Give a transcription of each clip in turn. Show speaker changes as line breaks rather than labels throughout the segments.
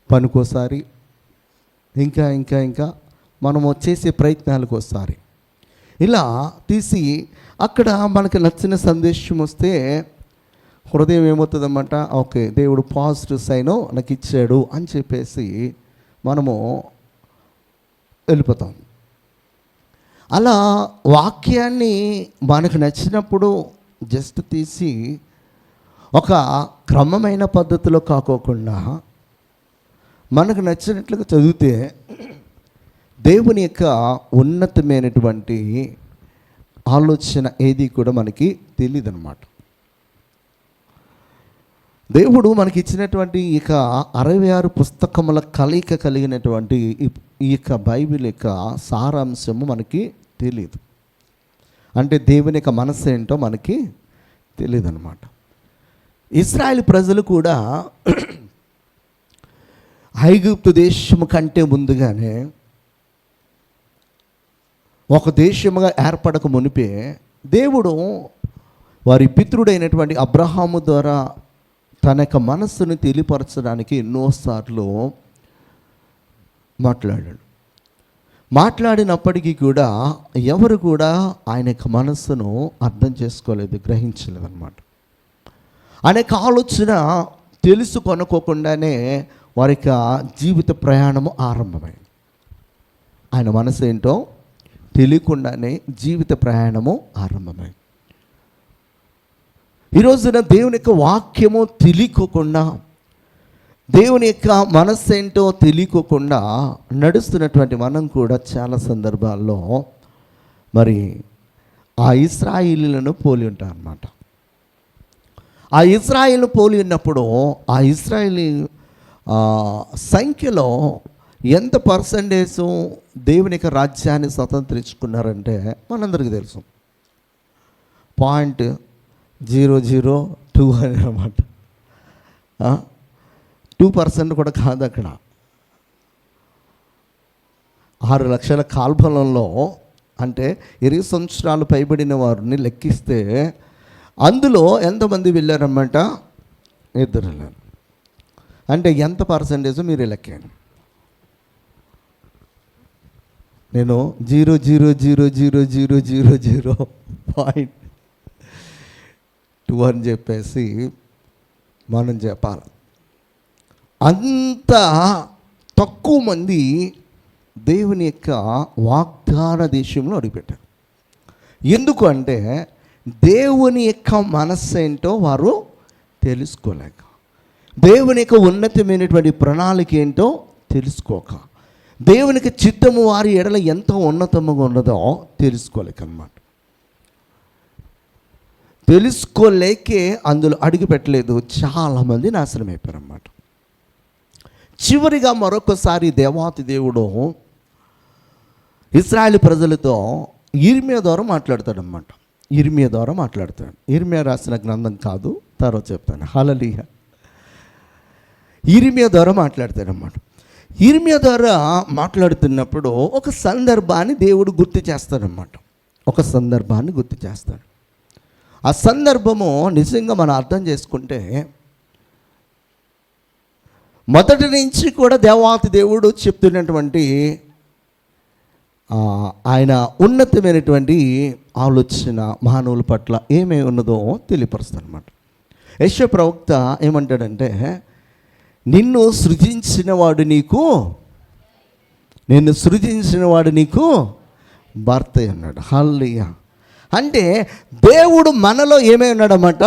పనికోసారి, ఇంకా ఇంకా ఇంకా మనము చేసే ప్రయత్నాలకు ఒకసారి ఇలా తీసి అక్కడ మనకు నచ్చిన సందేశం వస్తే హృదయం ఏమవుతుందన్నమాట, ఓకే దేవుడు పాజిటివ్ సైన్ నాకు ఇచ్చాడు అని చెప్పేసి మనము వెళ్ళిపోతాం. అలా వాక్యాన్ని మనకు నచ్చినప్పుడు జస్ట్ తీసి ఒక క్రమమైన పద్ధతిలో కాకోకుండా మనకు నచ్చినట్లుగా చదివితే దేవుని యొక్క ఉన్నతమైనటువంటి ఆలోచన ఏది కూడా మనకి తెలియదు అన్నమాట. దేవుడు మనకి ఇచ్చినటువంటి ఇక 66 పుస్తకముల కలయిక కలిగినటువంటి ఈ యొక్క బైబిల్ యొక్క సారాంశము మనకి తెలియదు. అంటే దేవుని యొక్క మనసు ఏంటో మనకి తెలియదు అన్నమాట. ఇశ్రాయేల్ ప్రజలు కూడా ఐగుప్తు దేశము కంటే ముందుగానే ఒక దేశముగా ఏర్పడక మునిపే దేవుడు వారి పితృడైనటువంటి అబ్రహాము ద్వారా తన యొక్క మనస్సును తెలియపరచడానికి ఎన్నోసార్లు మాట్లాడినప్పటికీ కూడా ఎవరు కూడా ఆయన యొక్క మనస్సును అర్థం చేసుకోలేదు, గ్రహించలేదు అన్నమాట. ఆయన యొక్క ఆలోచన తెలుసుకొనుకోకుండానే వారి యొక్క జీవిత ప్రయాణము ఆరంభమైంది. ఆయన మనసు ఏంటో తెలియకుండానే జీవిత ప్రయాణము ఆరంభమైంది. ఈ రోజున దేవుని యొక్క వాక్యము తెలియకోకుండా, దేవుని యొక్క మనస్సు ఏంటో తెలియకోకుండా నడుస్తున్నటువంటి మనం కూడా చాలా సందర్భాల్లో మరి ఆ ఇశ్రాయేలీలను పోలి ఉంటాం అన్నమాట. ఆ ఇశ్రాయేలును పోలి ఉన్నప్పుడు ఆ ఇశ్రాయేలీ సంఖ్యలో ఎంత పర్సంటేజ్ దేవుని యొక్క రాజ్యాన్ని స్వతంత్రించుకున్నారంటే మనందరికీ తెలుసు. 0.002 అని అన్నమాట. 2% కూడా కాదు. అక్కడ 6 లక్షల కాల్బలంలో అంటే 20 సంవత్సరాలు పైబడిన వారిని లెక్కిస్తే అందులో ఎంతమంది వెళ్ళారన్నమాట? 2 వెళ్ళారు. అంటే ఎంత పర్సంటేజ్ మీరు లెక్కండి. నేను 0.2 అని చెప్పేసి మనం చెప్పాలి. అంత తక్కువ మంది దేవుని యొక్క వాగ్దాన దేశంలో అడుగుపెట్టారు. ఎందుకు అంటే దేవుని యొక్క మనస్సు ఏంటో వారు తెలుసుకోలేక, దేవుని యొక్క ఉన్నతమైనటువంటి ప్రణాళిక ఏంటో తెలుసుకోక, దేవునికి చిత్తము వారి ఎడల ఎంతో ఉన్నతముగా ఉన్నదో తెలుసుకోలేకన్నమాట. తెలుసుకోలేకే అందులో అడుగు పెట్టలేదు. చాలామంది నాశనం అయిపోయారన్నమాట. చివరిగా మరొకసారి దేవాతి దేవుడు ఇశ్రాయేలు ప్రజలతో ఇర్మియా ద్వారా మాట్లాడతాడన్నమాట. ఇర్మియా ద్వారా మాట్లాడతాడు. ఇర్మియా రాసిన గ్రంథం కాదు, తర్వాత చెప్తాను. హల్లెలూయా. ఇర్మియా ద్వారా మాట్లాడతాడన్నమాట. ఇర్మియా ద్వారా మాట్లాడుతున్నప్పుడు ఒక సందర్భాన్ని దేవుడు గుర్తు చేస్తాడన్నమాట. ఒక సందర్భాన్ని గుర్తు చేస్తాడు. ఆ సందర్భము నిజంగా మనం అర్థం చేసుకుంటే మొదటి నుంచి కూడా దేవాతి దేవుడు చెప్తున్నటువంటి ఆయన ఉన్నతమైనటువంటి ఆలోచన మానవుల పట్ల ఏమై ఉన్నదో తెలియపరుస్తాడు అన్నమాట. యెషయా ప్రవక్త ఏమంటాడంటే, నిన్ను సృజించిన వాడు నీకు భర్త అన్నాడు. హల్లెలూయా. అంటే దేవుడు మనలో ఏమై ఉన్నాడన్నమాట?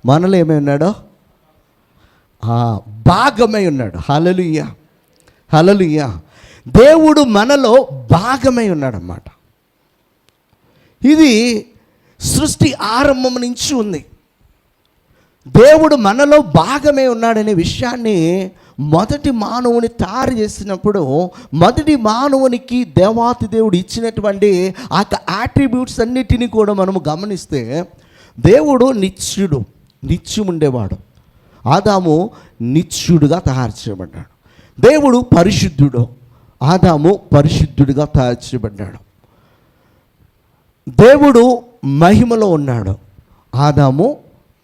మనలో ఏమై ఉన్నాడో భాగమై ఉన్నాడు. హల్లెలూయా, హల్లెలూయా. దేవుడు మనలో భాగమై ఉన్నాడన్నమాట. ఇది సృష్టి ఆరంభం నుంచి ఉంది. దేవుడు మనలో భాగమే ఉన్నాడనే విషయాన్ని మొదటి మానవుని తయారు చేసినప్పుడు మొదటి మానవునికి దేవాతి దేవుడు ఇచ్చినటువంటి ఆ యాట్రిబ్యూట్స్ అన్నిటినీ కూడా మనము గమనిస్తే దేవుడు నిత్యముండేవాడు. ఆదాము నిత్యుడుగా తయారు చేయబడ్డాడు. దేవుడు పరిశుద్ధుడు. ఆదాము పరిశుద్ధుడిగా తయారు చేయబడ్డాడు. దేవుడు మహిమలో ఉన్నాడు. ఆదాము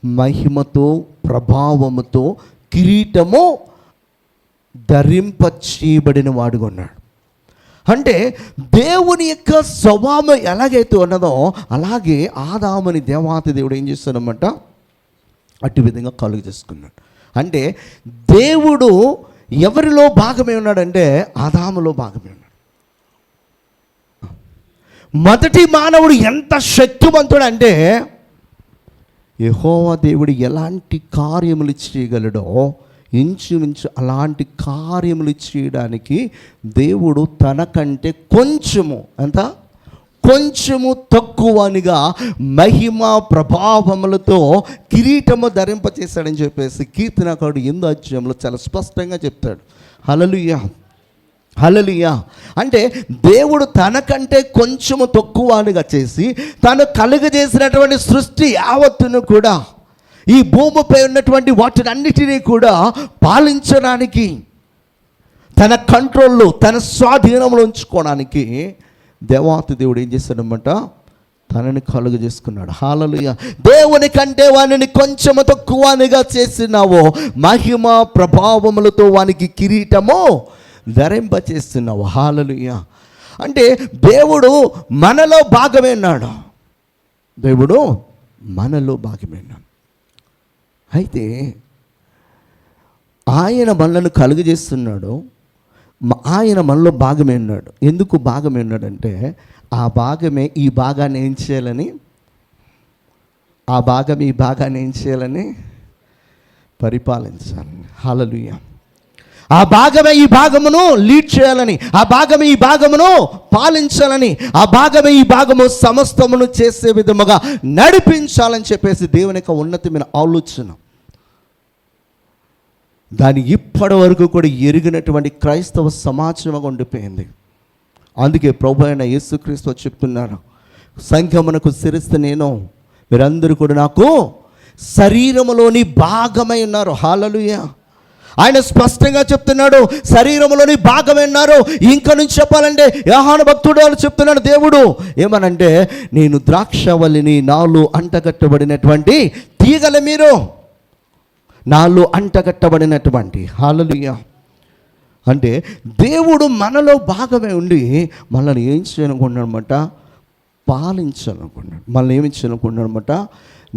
మహిమతో ప్రభావముతో కిరీటము ధరింప చేయబడిన వాడుగా ఉన్నాడు. అంటే దేవుని యొక్క స్వభావం ఎలాగైతే ఉన్నదో అలాగే ఆదాముని దేవాతి దేవుడు ఏం చేస్తాడన్నమాట, అటు విధంగా కలుగు చేసుకున్నాడు. అంటే దేవుడు ఎవరిలో భాగమే ఉన్నాడంటే ఆదాములో భాగమే ఉన్నాడు. మొదటి మానవుడు ఎంత శక్తివంతుడు అంటే యెహోవా దేవుడు ఎలాంటి కార్యములు చేయగలడో ఇంచుమించు అలాంటి కార్యములు చేయడానికి దేవుడు తనకంటే కొంచెము తక్కువనిగా మహిమ ప్రభావములతో కిరీటము ధరింపచేశాడని చెప్పేసి కీర్తనకారుడు 8వ అధ్యాయంలో చాలా స్పష్టంగా చెప్తాడు. హల్లెలూయా, హల్లెలూయా. అంటే దేవుడు తనకంటే కొంచెము తక్కువనిగా చేసి తను కలుగజేసినటువంటి సృష్టి యావత్తును కూడా, ఈ భూమిపై ఉన్నటువంటి వాటిని అన్నిటినీ కూడా పాలించడానికి, తన కంట్రోల్లో తన స్వాధీనంలో ఉంచుకోవడానికి దేవాతి దేవుడు ఏం చేశాడన్నమాట, తనని కలుగు చేసుకున్నాడు. హల్లెలూయా. దేవుని కంటే వానిని కొంచెము తక్కువనిగా చేసినావో మహిమ ప్రభావములతో వానికి కిరీటము ధరింపచేస్తున్నావు. హల్లెలూయా. అంటే దేవుడు మనలో భాగమే ఉన్నాడు. దేవుడు మనలో భాగమే ఉన్నాడు. అయితే ఆయన మనలను కలుగు చేస్తున్నాడు, ఆయన మనలో భాగమే ఉన్నాడు. ఎందుకు భాగమే ఉన్నాడంటే ఆ భాగమే ఈ భాగాన్ని ఏం చేయాలని, ఆ భాగం ఈ భాగాన్ని ఏం చేయాలని, పరిపాలించాలని. హల్లెలూయా. ఆ భాగమే ఈ భాగమును లీడ్ చేయాలని, ఆ భాగమే ఈ భాగమును పాలించాలని, ఆ భాగమే ఈ భాగము సమస్తమును చేసే విధముగా నడిపించాలని చెప్పేసి దేవుని యొక్క ఉన్నతమైన ఆలోచన. దాని ఇప్పటి వరకు కూడా ఎరిగినటువంటి క్రైస్తవ సమాజంగా ఉండిపోయింది. అందుకే ప్రభు అయిన యేసుక్రీస్తు చెప్తున్నారు, సంఘమునకు శిరస్సు నేను, మీరందరూ కూడా నాకు శరీరములోని భాగమై ఉన్నారు. హల్లెలూయా. ఆయన స్పష్టంగా చెప్తున్నాడు, శరీరంలోని భాగమే ఉన్నారు. ఇంకా నుంచి చెప్పాలంటే యోహాను భక్తుడు వాళ్ళు చెప్తున్నాడు, దేవుడు ఏమనంటే, నేను ద్రాక్షవల్లిని, నాలో అంటగట్టబడినటువంటి తీగల మీరు, నాలో అంటగట్టబడినటువంటి. హల్లెలూయా. అంటే దేవుడు మనలో భాగమే ఉండి మనల్ని ఏం చేయాలనుకున్నాడనమాట, పాలించాలనుకున్నాడు. మనల్ని ఏమి చేయాలనుకున్నాడనమాట,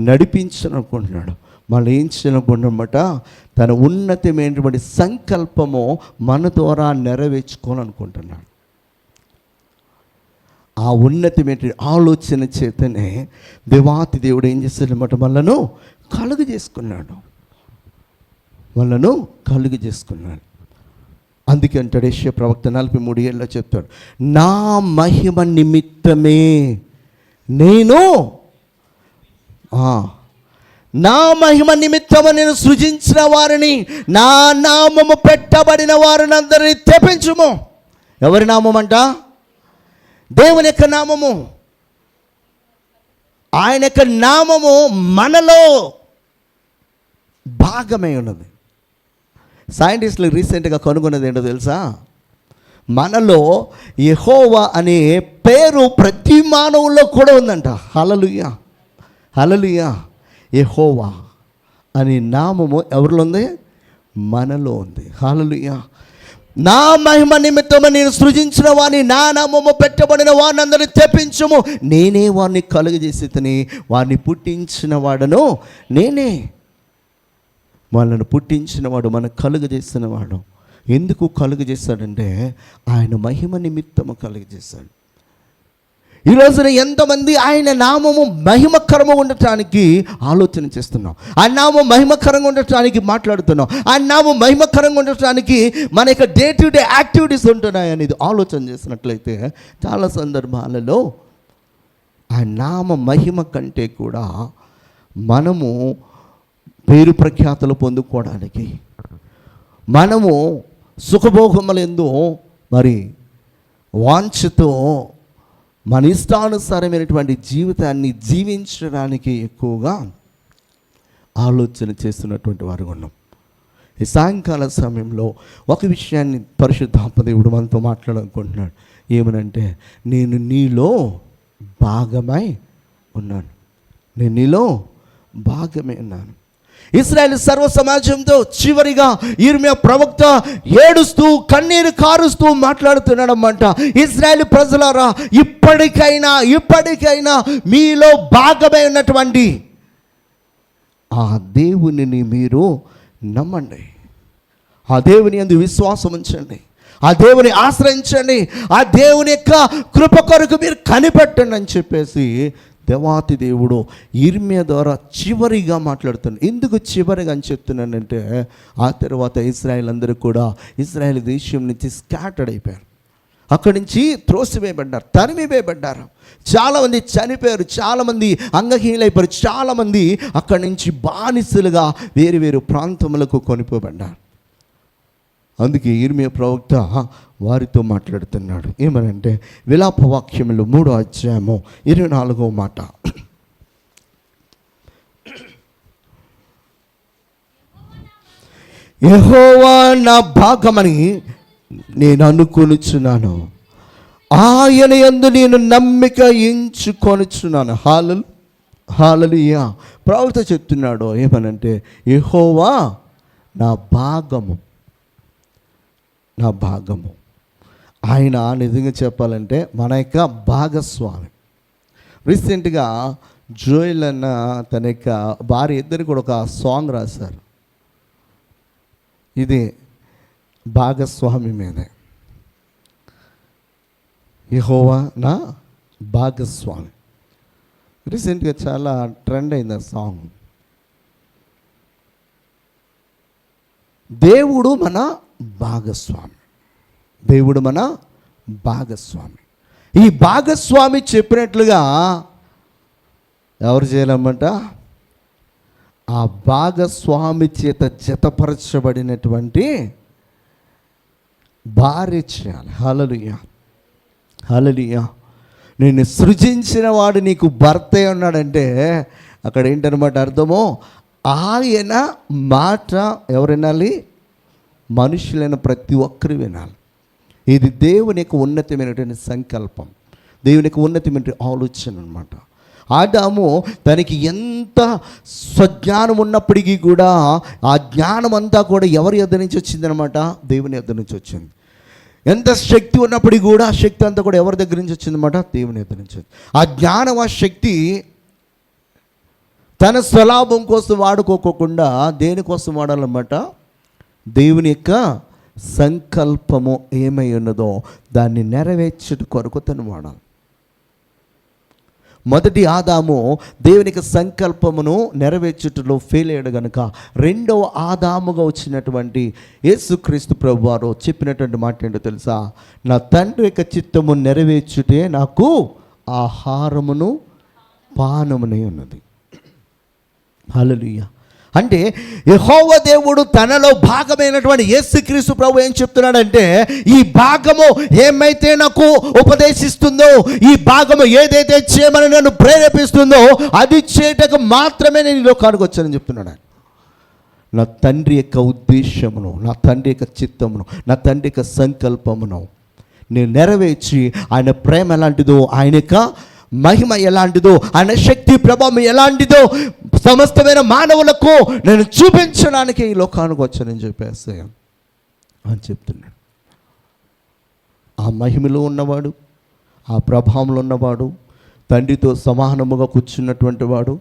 నడిపించాలనుకుంటున్నాడు. మళ్ళీ ఏం చేయాలనుకుంటున్నమాట, తన ఉన్నతమైనటువంటి సంకల్పము మన ద్వారా నెరవేర్చుకోవాలనుకుంటున్నాడు. ఆ ఉన్నతమైన ఆలోచన చేతనే దేవాతి దేవుడు ఏం చేస్తాడనమాట, మనలను కలుగు చేసుకున్నాడు. అందుకే అంటాడు యెషయా ప్రవక్త 43:7 చెప్తాడు, నా మహిమ నిమిత్తమే నేను, నా మహిమ నిమిత్తము నేను సృజించిన వారిని, నా నామము పెట్టబడిన వారిని అందరినీ తెప్పించుము. ఎవరి నామం అంట? దేవుని యొక్క నామము. ఆయన యొక్క నామము మనలో భాగమై ఉన్నది. సైంటిస్టులు రీసెంట్గా కనుగొన్నది ఏంటో తెలుసా, మనలో యెహోవా అనే పేరు ప్రతి మానవుల్లో కూడా ఉందంట. హల్లెలూయా, హల్లెలూయా. యెహోవా అనే నామము ఎవరిలో ఉంది? మనలో ఉంది. హల్లెలూయా. నా మహిమ నిమిత్తము నేను సృజించిన వారిని, నా నామము పెట్టబడిన వారిని అందరినీ తెప్పించుము. నేనే వారిని కలుగజేసి తిని, వారిని పుట్టించిన వాడను నేనే. వాళ్ళను పుట్టించినవాడు, మనకు కలుగజేసినవాడు. ఎందుకు కలుగజేస్తాడంటే ఆయన మహిమ నిమిత్తము కలుగజేశాడు. ఈ రోజున ఎంతమంది ఆయన నామము మహిమకరము ఉండటానికి ఆలోచన చేస్తున్నాం, ఆయన నామం మహిమకరంగా ఉండటానికి మాట్లాడుతున్నాం, ఆయన నామం మహిమకరంగా ఉండటానికి మన యొక్క డే టు డే యాక్టివిటీస్ ఉంటున్నాయి అనేది ఆలోచన చేసినట్లయితే చాలా సందర్భాలలో ఆ నామ మహిమ కంటే కూడా మనము పేరు ప్రఖ్యాతలు పొందుకోవడానికి, మనము సుఖభోగములందు మరి వాంఛతో మన ఇష్టానుసారమైనటువంటి జీవితాన్ని జీవించడానికి ఎక్కువగా ఆలోచన చేస్తున్నటువంటి వారు ఉన్నాం. ఈ సాయంకాల సమయంలో ఒక విషయాన్ని పరిశుద్ధాత్మ దేవుడు మనతో మాట్లాడాలనుకుంటున్నాడు. ఏమనంటే, నేను నీలో భాగమై ఉన్నాను. నేను నీలో భాగమే ఉన్నాను. ఇశ్రాయేలు సర్వ సమాజంతో చివరిగా యిర్మీయా ప్రవక్త ఏడుస్తూ కన్నీరు కారుస్తూ మాట్లాడుతున్నాడన్నమాట. ఇశ్రాయేలు ప్రజలారా, ఇప్పటికైనా మీలో భాగమై ఉన్నటువంటి ఆ దేవునిని మీరు నమ్మండి, ఆ దేవుని యందు విశ్వాసం ఉంచండి, ఆ దేవుని ఆశ్రయించండి, ఆ దేవుని యొక్క కృప కొరకు మీరు కనిపెట్టండి అని చెప్పేసి దేవాతి దేవుడు యిర్మీయా ద్వారా చివరిగా మాట్లాడుతున్నాడు. ఎందుకు చివరిగా అని చెప్తున్నానంటే, ఆ తర్వాత ఇశ్రాయేల్ అందరూ కూడా ఇశ్రాయేల్ దేశం నుంచి స్కాటర్డ్ అయిపోయారు. అక్కడి నుంచి త్రోసివేయబడ్డారు, తరిమివేయబడ్డారు. చాలామంది చనిపోయారు, చాలామంది అంగహీనైపోయారు, చాలామంది అక్కడి నుంచి బానిసలుగా వేరు వేరు ప్రాంతములకు కొనిపోబడ్డారు. అందుకే యిర్మీయా ప్రవక్త వారితో మాట్లాడుతున్నాడు. ఏమనంటే విలాప వాక్యములు 3వ అధ్యాయము 24వ మాట. యెహోవా నా భాగమని నేను అనుకొనుచున్నాను, ఆయన యందు నేను నమ్మిక ఎంచుకొనుచున్నాను. హల్లెలూయా. ప్రవక్త చెప్తున్నాడు ఏమనంటే, యెహోవా నా భాగము, నా భాగము. ఆయన నిజంగా చెప్పాలంటే మన యొక్క భాగస్వామి. రీసెంట్గా జోయల్ అన్న తన యొక్క భార్య ఇద్దరు కూడా ఒక సాంగ్ రాశారు. ఇది భాగస్వామి మీదే. యెహోవా నా భాగస్వామి. రీసెంట్గా చాలా ట్రెండ్ అయింది ఆ సాంగ్. దేవుడు మన భాగస్వామి, దేవుడు మన భాగస్వామి. ఈ భాగస్వామి చెప్పినట్లుగా ఎవరు చేయాలన్నమాట? ఆ భాగస్వామి చేత జతపరచబడినటువంటి భార్య చేయాలి. హల్లెలూయా, హల్లెలూయా. నేను సృజించిన వాడు నీకు భర్త ఉన్నాడంటే అక్కడ ఏంటన్నమాట అర్థము? ఆయన మాట ఎవరు వినాలి? మనుషులైన ప్రతి ఒక్కరు వినాలి. ఇది దేవుని యొక్క ఉన్నతమైనటువంటి సంకల్పం, దేవుని యొక్క ఉన్నతమైన ఆలోచన అన్నమాట. ఆదాము తనకి ఎంత స్వజ్ఞానం ఉన్నప్పటికీ కూడా ఆ జ్ఞానం అంతా కూడా ఎవరి యొద్ద నుంచి వచ్చిందనమాట? దేవుని యొద్ద నుంచి వచ్చింది. ఎంత శక్తి ఉన్నప్పటికీ కూడా ఆ శక్తి అంతా కూడా ఎవరి దగ్గర నుంచి వచ్చిందన్నమాట? దేవుని యొద్ద నుంచి. ఆ జ్ఞానం, ఆ శక్తి తన స్వలాభం కోసం వాడుకోకుండా దేనికోసం వాడాలన్నమాట? దేవుని యొక్క సంకల్పము ఏమై ఉన్నదో దాన్ని నెరవేర్చుట కొరకు తను వాడాలి. మొదటి ఆదాము దేవుని యొక్క సంకల్పమును నెరవేర్చుటలో ఫెయిల్ అయ్యాడు కనుక రెండవ ఆదాముగా వచ్చినటువంటి యేసుక్రీస్తు ప్రభువారు చెప్పినటువంటి మాట ఏంటో తెలుసా? నా తండ్రి యొక్క చిత్తము నెరవేర్చుటే నాకు ఆహారమును పానమునే ఉన్నది. హల్లెలూయా. అంటే యెహోవా దేవుడు తనలో భాగమైనటువంటి యేసుక్రీస్తు ప్రభు ఏం చెప్తున్నాడంటే, ఈ భాగము ఏమైతే నాకు ఉపదేశిస్తుందో, ఈ భాగము ఏదైతే చేయమని నన్ను ప్రేరేపిస్తుందో అది చేయటకు మాత్రమే నేను ఈ లోకానికి వచ్చానని చెప్తున్నాడు. నా తండ్రి యొక్క ఉద్దేశమును, నా తండ్రి యొక్క చిత్తమును, నా తండ్రి యొక్క సంకల్పమును నేను నెరవేర్చి ఆయన ప్రేమ ఎలాంటిదో, ఆయన యొక్క మహిమ ఎలాంటిదో, ఆయన శక్తి ప్రభావం ఎలాంటిదో సమస్తమైన మానవులకు నేను చూపించడానికి ఈ లోకానికి వచ్చానని చెప్పేసి అని చెప్తున్నాడు. ఆ మహిమలో ఉన్నవాడు, ఆ ప్రభావంలో ఉన్నవాడు, తండ్రితో సమానముగా కూర్చున్నటువంటి వాడు,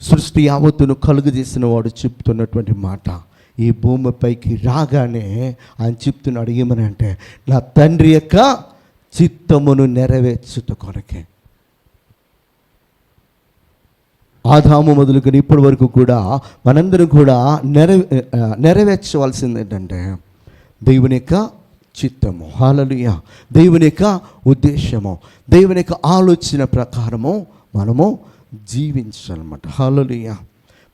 సృష్టి యావత్తును కలుగజేసిన వాడు చెప్తున్నటువంటి మాట ఈ భూమిపైకి రాగానే ఆయన చెప్తున్నాడు ఏమని అంటే, నా తండ్రి యొక్క చిత్తమును నెరవేర్చుట కొరకే. ఆదాము మొదలుకొని ఇప్పటి వరకు కూడా మనందరం కూడా నెరవేర్చవలసింది ఏంటంటే దేవుని యొక్క చిత్తము. హల్లెలూయా. దేవుని యొక్క ఉద్దేశము, దేవుని యొక్క ఆలోచన ప్రకారము మనము జీవించాలన్నమాట. హల్లెలూయా.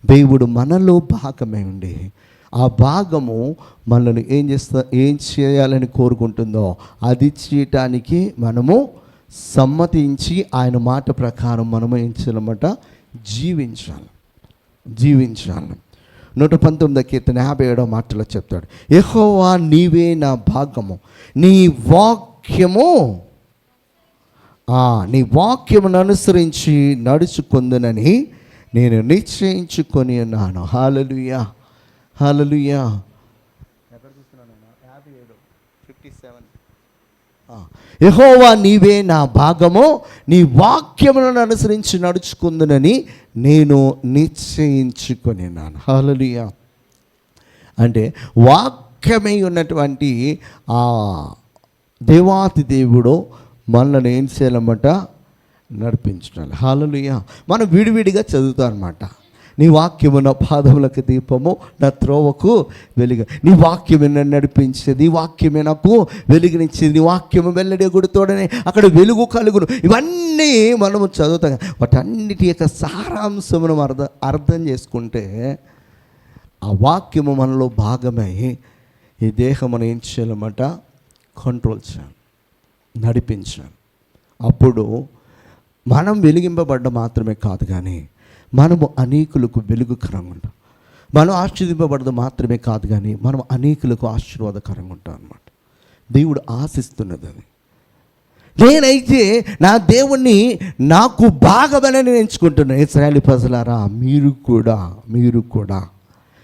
దేవుడు మనలో భాగమై ఉండి ఆ భాగము మనల్ని ఏం చేయాలని కోరుకుంటుందో అది చేయటానికి మనము సమ్మతించి ఆయన మాట ప్రకారం మనము ఏం చేయాలన్నమాట? జీవించాలి. 119 కీర్తన 57వ మాటలో చెప్తాడు, యెహోవా నీవే నా భాగము, నీ వాక్యమును అనుసరించి నడుచుకుందునని నేను నిశ్చయించుకొని ఉన్నాను. హల్లెలూయా, హల్లెలూయా. ఎక్కడ చూస్తున్నాను? 57. యెహోవా నీవే నా భాగము, నీ వాక్యములను అనుసరించి నడుచుకుందునని నేను నిశ్చయించుకొని ఉన్నాను. హల్లెలూయా. అంటే వాక్యమై ఉన్నటువంటి ఆ దేవాతి దేవుడు మనల్ని ఏం చేయాలన్నమాట? నడిపించాలి. హల్లెలూయా. మనం విడివిడిగా చదువుతాం అన్నమాట. నీ వాక్యము నా పాదములకు దీపము, నా త్రోవకు వెలుగు. నీ వాక్యమే నన్ను నడిపించేది, నీ వాక్యమే నాకు వెలుగునిచ్చేది, నీ వాక్యము వెల్లడి గుడితోడని అక్కడ వెలుగు కలుగును. ఇవన్నీ మనము చదువుతాం. వాటన్నిటి యొక్క సారాంశమును అర్థం చేసుకుంటే ఆ వాక్యము మనలో భాగమై ఈ దేహం మనం ఏం చేయాలన్నమాట? కంట్రోల్ చేయాలి, నడిపించాలి. అప్పుడు మనం వెలిగింపబడ్డ మాత్రమే కాదు, కానీ మనము అనేకులకు వెలుగుకరంగా ఉంటాం. మనం ఆశీర్వదింపబడదు మాత్రమే కాదు, కానీ మనం అనేకులకు ఆశీర్వాదకరంగా ఉంటాం అన్నమాట. దేవుడు ఆశిస్తున్నది అది. నేనైతే నా దేవుణ్ణి నాకు భాగమని ఎంచుకుంటున్నాను. ఇశ్రాయేలు ప్రజలారా, మీరు కూడా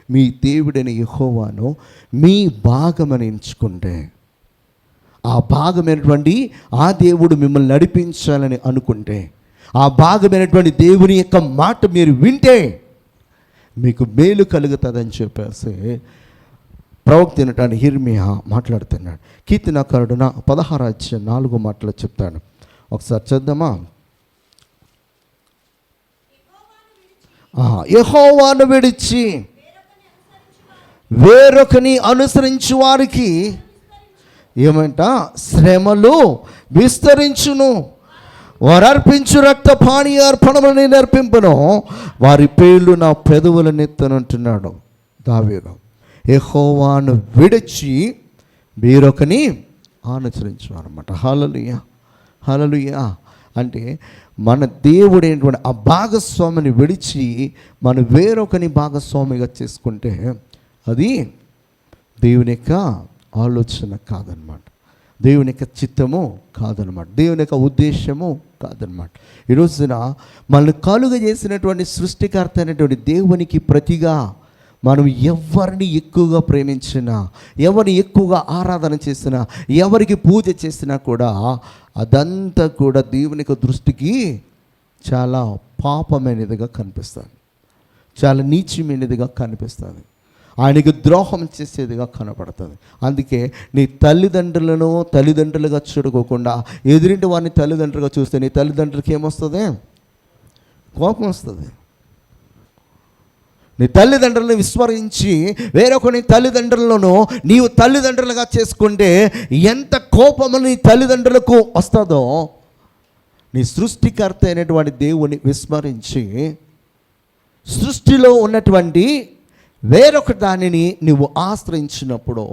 మీ దేవుడైన యెహోవాను మీ భాగమని ఎంచుకుంటే, ఆ భాగమైనటువంటి ఆ దేవుడు మిమ్మల్ని నడిపించాలని అనుకుంటే, ఆ భాగమైనటువంటి దేవుని యొక్క మాట మీరు వింటే మీకు మేలు కలుగుతుందని చెప్పేసి ప్రవక్త అయినటువంటి యిర్మీయా మాట్లాడుతున్నాడు. కీర్తనకారుడు 16:4 మాటలు చెప్తాడు. ఒకసారి చూద్దామా? యెహోవాను విడిచి వేరొకని అనుసరించు వారికి ఏమంట? శ్రమలు విస్తరించును. వారు అర్పించు రక్త పానీయ అర్పణములను నేను అర్పింపను, వారి పేర్లు నా పెదవుల నెత్తనంటున్నాడు దావీదు. యెహోవాను విడిచి వేరొకని అనుసరించువారన్నమాట. హల్లెలూయా, హల్లెలూయా. అంటే మన దేవుడైనటువంటి ఆ భాగస్వామిని విడిచి మనం వేరొకని భాగస్వామిగా చేసుకుంటే అది దేవుని యొక్క ఆలోచన కాదనమాట, దేవుని యొక్క చిత్తము కాదనమాట, దేవుని యొక్క ఉద్దేశము కాదనమాట. ఈరోజున మనల్ని కలుగజేసినటువంటి సృష్టికర్త అయినటువంటి దేవునికి ప్రతిగా మనం ఎవరిని ఎక్కువగా ప్రేమించినా, ఎవరిని ఎక్కువగా ఆరాధన చేసినా, ఎవరికి పూజ చేసినా కూడా అదంతా కూడా దేవుని యొక్క దృష్టికి చాలా పాపమైనదిగా కనిపిస్తుంది, చాలా నీచమైనదిగా కనిపిస్తుంది, ఆయనకి ద్రోహం చేసేదిగా కనపడుతుంది. అందుకే నీ తల్లిదండ్రులుగా చూడుకోకుండా ఎదురింటి వారిని తల్లిదండ్రులుగా చూస్తే నీ తల్లిదండ్రులకి ఏమొస్తుంది? కోపం వస్తుంది. నీ తల్లిదండ్రులను విస్మరించి వేరొకని తల్లిదండ్రులను నీవు తల్లిదండ్రులుగా చేసుకుంటే ఎంత కోపము నీ తల్లిదండ్రులకు వస్తుందో, నీ సృష్టికర్త అయినటువంటి దేవుని విస్మరించి సృష్టిలో ఉన్నటువంటి వేరొక దానిని నువ్వు ఆశ్రయించినప్పుడు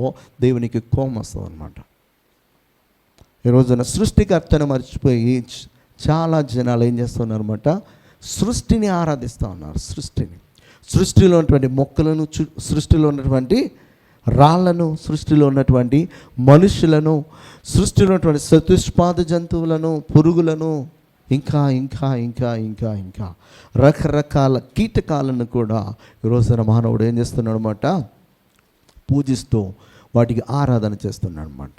దేవునికి కోపం వస్తుంది అన్నమాట. ఈరోజున సృష్టికర్తను మర్చిపోయి చాలా జనాలు ఏం చేస్తున్నారన్నమాట? సృష్టిని ఆరాధిస్తూ ఉన్నారు. సృష్టిలో ఉన్నటువంటి మొక్కలను, సృష్టిలో ఉన్నటువంటి రాళ్లను, సృష్టిలో ఉన్నటువంటి మనుషులను, సృష్టిలో ఉన్నటువంటి చతుష్పాద జంతువులను, పురుగులను, ఇంకా ఇంకా ఇంకా ఇంకా ఇంకా రకరకాల కీటకాలను కూడా ఈరోజున మానవుడు ఏం చేస్తున్నాడు అన్నమాట? పూజిస్తూ వాటికి ఆరాధన చేస్తున్నాడు అన్నమాట.